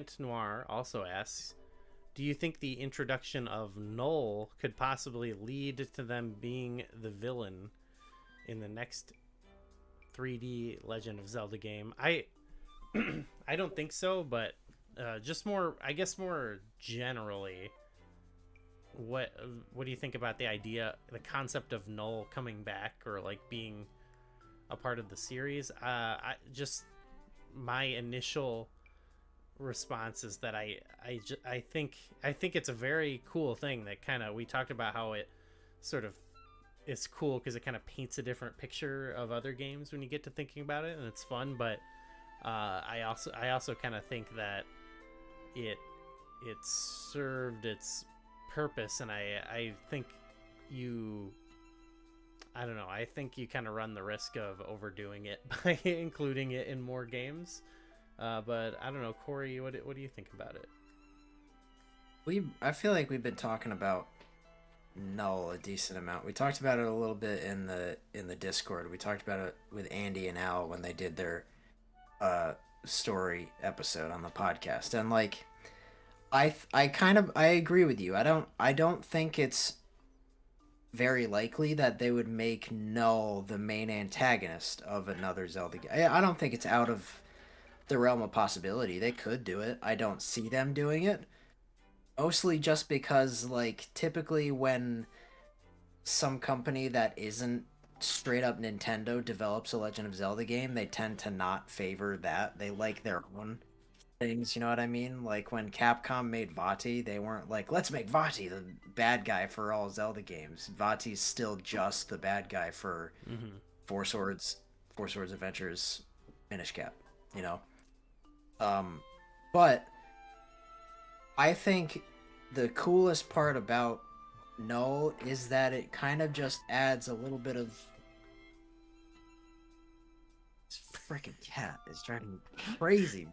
Ant Noir also asks, do you think the introduction of Null could possibly lead to them being the villain in the next 3D Legend of Zelda game? I don't think so, but just more, I guess, more generally, what do you think about the concept of Null coming back or like being a part of the series? My initial response is that I think it's a very cool thing that kind of, we talked about how it sort of is cool because it kind of paints a different picture of other games when you get to thinking about it, and it's fun. But I also kind of think that it served its purpose, and I think you I don't know. I think you kind of run the risk of overdoing it by including it in more games. But I don't know, Corey. What do you think about it? I feel like we've been talking about Null a decent amount. We talked about it a little bit in the Discord. We talked about it with Andy and Al when they did their story episode on the podcast. And like I agree with you. I don't think it's very likely that they would make Null the main antagonist of another Zelda game. I don't think it's out of the realm of possibility. They could do it. I don't see them doing it. Mostly just because, like, typically when some company that isn't straight up Nintendo develops a Legend of Zelda game, they tend to not favor that. They like their own things, you know what I mean? Like when Capcom made Vati, they weren't like, let's make Vati the bad guy for all Zelda games. Vati's still just the bad guy for Mm-hmm. Four Swords, Four Swords Adventures, Minish Cap, you know? But I think the coolest part about Null is that it kind of just adds a little bit of. This freaking cat is driving me crazy.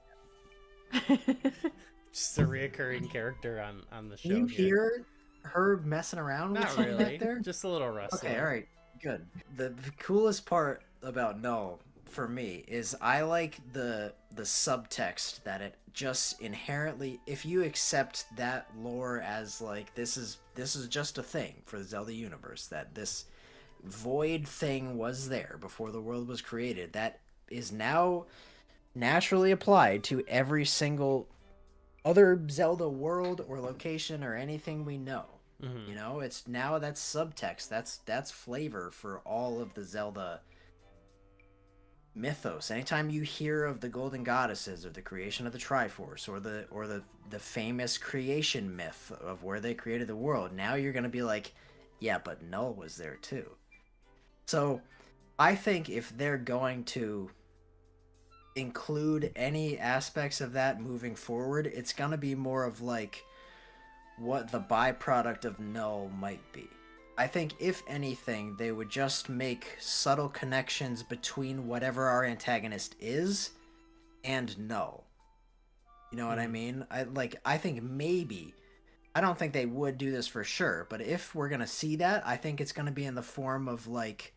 Just a reoccurring character on the Can show you here. hear her messing around with Not something really, back there? just a little rustling. Okay, all right, good. The coolest part about Null for me is I like the subtext that it just inherently, if you accept that lore as like this is just a thing for the Zelda universe, that this void thing was there before the world was created, that is now naturally applied to every single other Zelda world or location or anything we know. Mm-hmm. You know, it's now that's subtext. That's flavor for all of the Zelda mythos. Anytime you hear of the Golden Goddesses or the creation of the Triforce or the famous creation myth of where they created the world, now you're gonna be like, yeah, but Null was there too. So I think if they're going to include any aspects of that moving forward, it's gonna be more of like what the byproduct of Null might be. I think if anything, they would just make subtle connections between whatever our antagonist is and Null. You know what I mean? I think maybe, I don't think they would do this for sure, but if we're gonna see that, I think it's gonna be in the form of like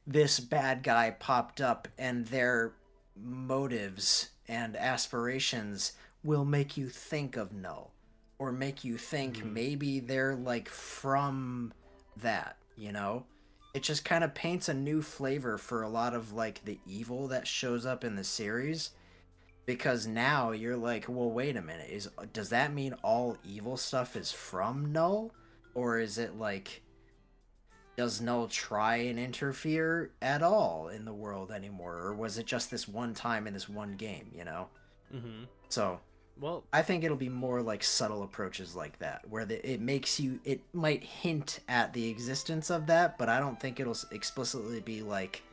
this bad guy popped up and their motives and aspirations will make you think of Null, or make you think maybe they're like from that, you know? It just kind of paints a new flavor for a lot of like the evil that shows up in the series, because now you're like, well, wait a minute, does that mean all evil stuff is from Null, or is it like, does Null try and interfere at all in the world anymore, or was it just this one time in this one game, you know? Mm-hmm. So Well, I think it'll be more like subtle approaches like that, where it might hint at the existence of that, but I don't think it'll explicitly be like,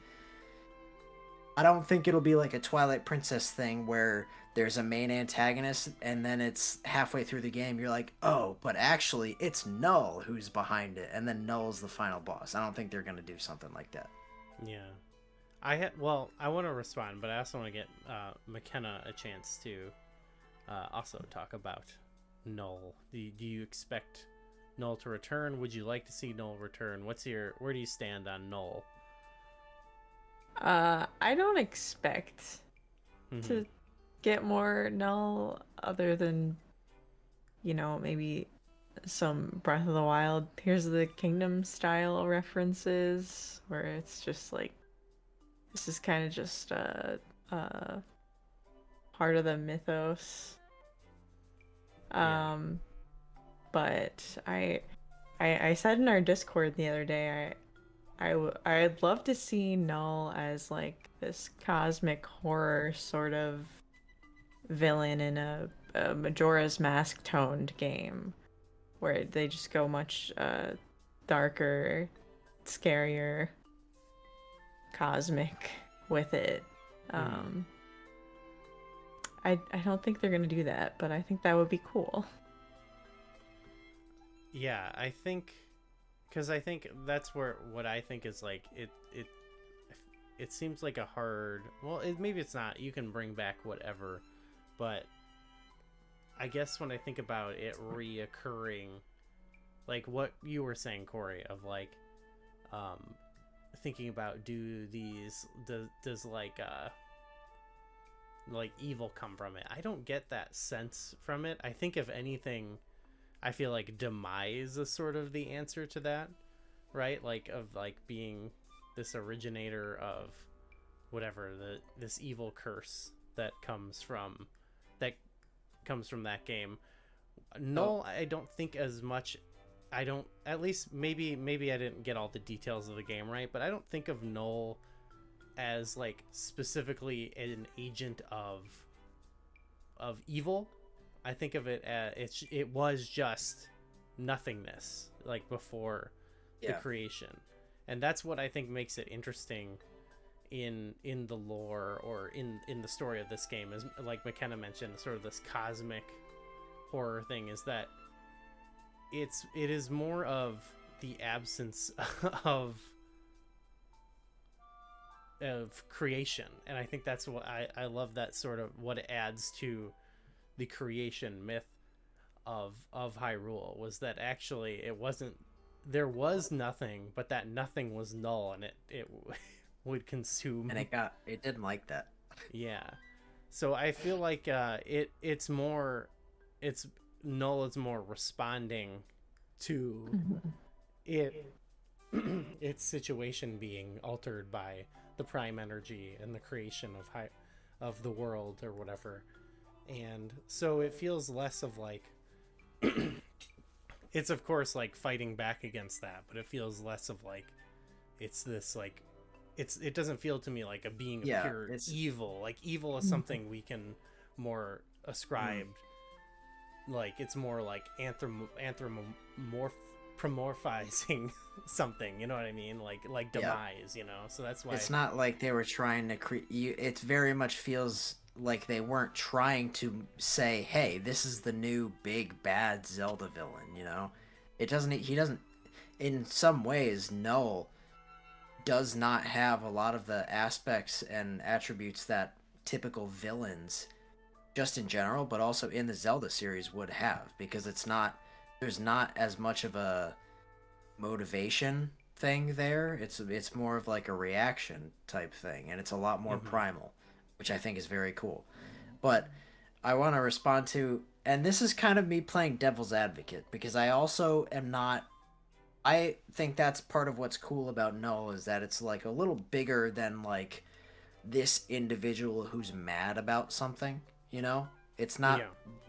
I don't think it'll be like a Twilight Princess thing where there's a main antagonist and then it's halfway through the game you're like, oh, but actually it's Null who's behind it, and then Null's the final boss. I don't think they're gonna do something like that. yeah. I want to respond, but I also want to get McKenna a chance to also talk about Null. Do you expect Null to return? Would you like to see Null return? Where do you stand on Null? I don't expect Mm-hmm. to get more Null other than, maybe some Breath of the Wild Tears of the Kingdom style references where it's just like this is kind of just uh part of the mythos. Yeah. Um but I said in our Discord the other day I'd love to see Null as like this cosmic horror sort of villain in a Majora's Mask toned game where they just go much darker, scarier, cosmic with it. Mm. Um, I don't think they're gonna do that, but I think that would be cool. Yeah, I think because I think that's where what I think is like it seems like a hard. Well, maybe it's not. You can bring back whatever, but I guess when I think about it reoccurring, like what you were saying, Corey, of um, thinking about does like evil come from it? I don't get that sense from it. I think if anything, I feel like demise is sort of the answer to that, right? Like of like being this originator of whatever this evil curse that that comes from that game. Oh, Null, I don't think as much. I don't, at least maybe I didn't get all the details of the game right, but I don't think of Null as like specifically an agent of evil. I think of it as it was just nothingness like before the yeah. creation. And that's what I think makes it interesting in the lore or in the story of this game, is like McKenna mentioned, sort of this cosmic horror thing, is that it is more of the absence of creation. And I think that's what I love, that sort of what it adds to the creation myth of Hyrule, was that actually it wasn't, there was nothing, but that nothing was null, and it would And consume. it didn't like that. Yeah. So I feel like it's more, it's Null is more responding to it its situation being altered by the prime energy and the creation of the world or whatever. And so it feels less of like it's of course like fighting back against that, but it feels less of like it's this like it doesn't feel to me like a being of Yeah, pure it's evil. Like evil is something we can more ascribe, mm, like it's more like anthropomorphizing something, you know what I mean, like yeah. demise, so that's why. It's not like they were trying to create you. It very much feels like they weren't trying to say, "Hey, this is the new big bad Zelda villain." It doesn't. He doesn't. In some ways, Null does not have a lot of the aspects and attributes that typical villains, just in general, but also in the Zelda series, would have, because it's not. There's not as much of a motivation thing there. It's more of like a reaction type thing, and it's a lot more Hmm. primal, which I think is very cool. But I want to respond to, and this is kind of me playing devil's advocate, because I also am not. I think that's part of what's cool about Null, is that it's like a little bigger than like this individual who's mad about something, you know? It's not, Yeah.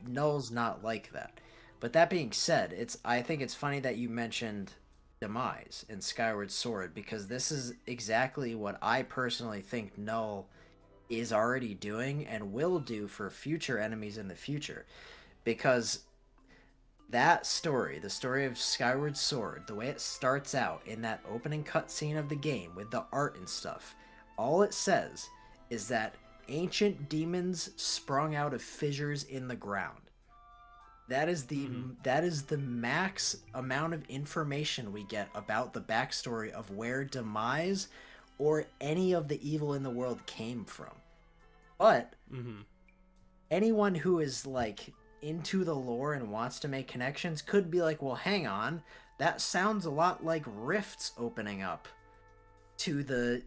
Null's not like that. But that being said, I think it's funny that you mentioned Demise in Skyward Sword, because this is exactly what I personally think Null is already doing and will do for future enemies in the future. Because that story, the story of Skyward Sword, the way it starts out in that opening cutscene of the game with the art and stuff, all it says is that ancient demons sprung out of fissures in the ground. That is the Hmm. that is the max amount of information we get about the backstory of where Demise or any of the evil in the world came from. But Hmm. anyone who is like into the lore and wants to make connections could be like, well, hang on, that sounds a lot like rifts opening up to the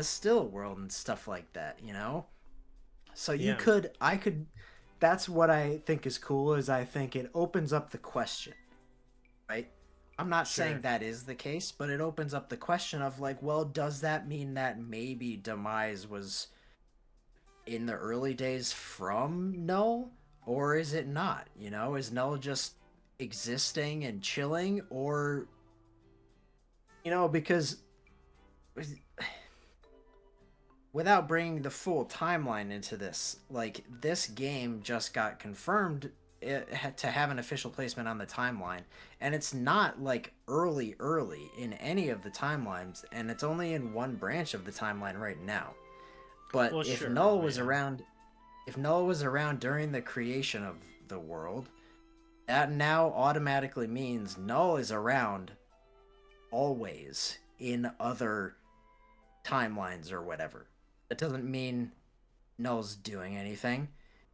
still world and stuff like that. So Yeah, I could. That's what I think is cool. Is I think it opens up the question, right? I'm not saying sure. that is the case, but it opens up the question of like, well, does that mean that maybe Demise was in the early days from Null, or is it not? You know, is Null just existing and chilling, or because without bringing the full timeline into this, like this game just got confirmed to have an official placement on the timeline, and it's not like early in any of the timelines, and it's only in one branch of the timeline right now. But Well, if sure, Null but was yeah. around, if Null was around during the creation of the world, that now automatically means Null is around always in other timelines or whatever. That doesn't mean Null's doing anything.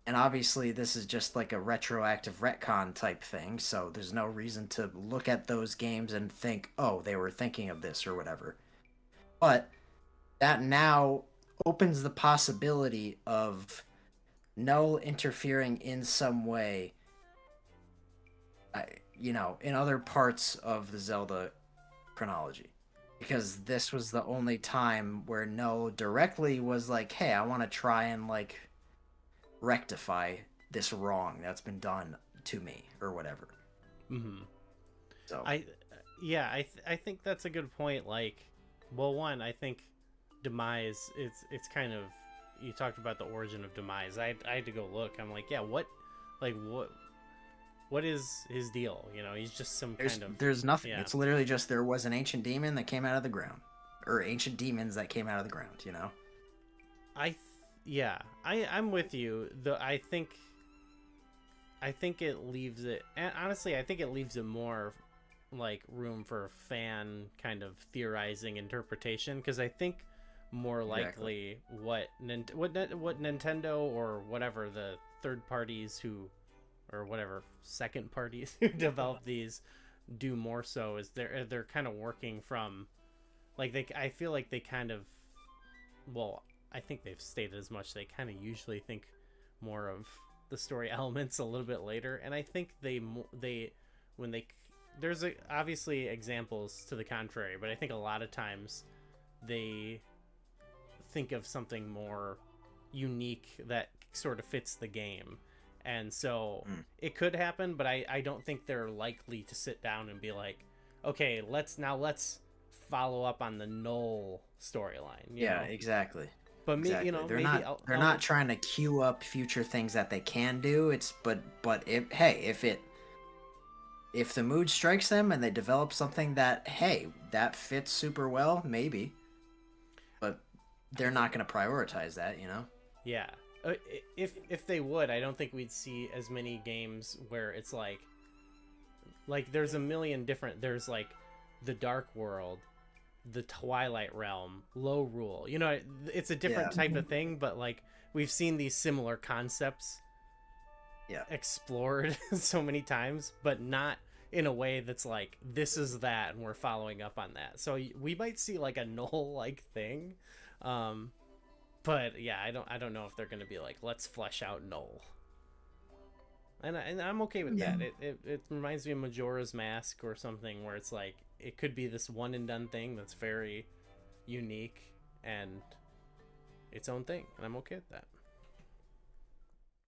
And obviously, this is just like a retroactive retcon type thing, so there's no reason to look at those games and think, oh, they were thinking of this or whatever. But that now opens the possibility of Null interfering in some way, in other parts of the Zelda chronology. Because this was the only time where Null directly was like, hey, I want to try and, like, rectify this wrong that's been done to me, or whatever. Hmm. So, I yeah, I think that's a good point. Like, well, one, I think Demise, it's kind of, you talked about the origin of Demise. I had to go look. I'm like, yeah, what is his deal? He's just some there's, kind of, there's nothing. yeah. It's literally just there was an ancient demon that came out of the ground. Or ancient demons that came out of the ground. Yeah, I'm with you. I think it leaves it, and honestly, I think it leaves it more like room for fan kind of theorizing interpretation, because I think more Exactly. likely what Nintendo or whatever the third parties who, or whatever second parties who develop these do more so is they're kind of working from, like, I feel like they kind of, well, I think they've stated as much. They kind of usually think more of the story elements a little bit later, and I think they when they there's obviously examples to the contrary, but I think a lot of times they think of something more unique that sort of fits the game. And so Mm. it could happen, but I don't think they're likely to sit down and be like, okay, let's follow up on the Null storyline, Yeah, exactly. But Exactly. They're maybe not they're not trying to queue up future things that they can do. It's but if hey, if the mood strikes them and they develop something that, hey, that fits super well, maybe. But they're not going to prioritize that. yeah. If they would, I don't think we'd see as many games where it's like there's a million different, there's like the Dark World, the Twilight Realm, Low Rule. It's a different Yeah. type of thing, but like we've seen these similar concepts Yeah. explored so many times, but not in a way that's like, this is that and we're following up on that. So we might see like a Null like thing. Um but yeah, I don't know if they're going to be like, let's flesh out Null. And I'm okay with Yeah. that. It reminds me of Majora's Mask or something, where it's like it could be this one and done thing that's very unique and its own thing, and I'm okay with that.